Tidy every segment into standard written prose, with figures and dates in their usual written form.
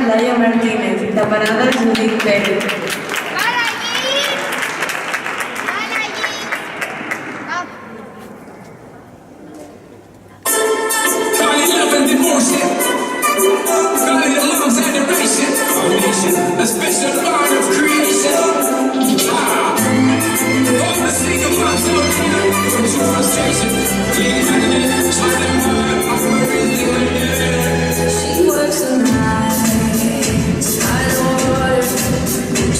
Laia Martínez. De parada, Judit Pérez. A special part of creation. All the single moms out there from true frustration. She works the night, sky and water.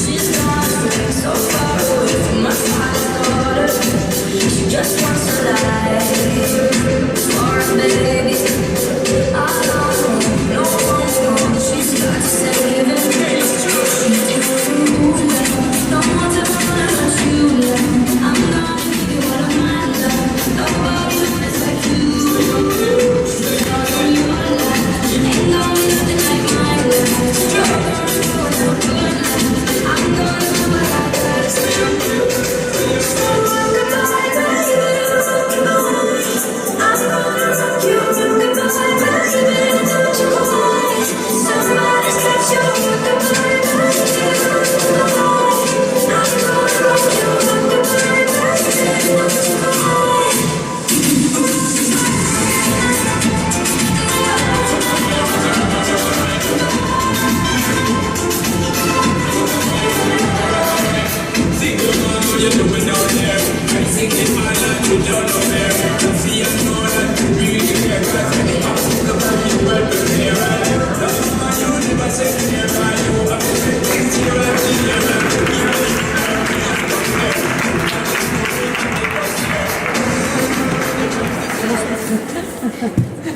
She's not afraid, so far away from my father's daughter. She just wants a life for a baby. I don't know, no one. She's got to save it. Ha ha ha.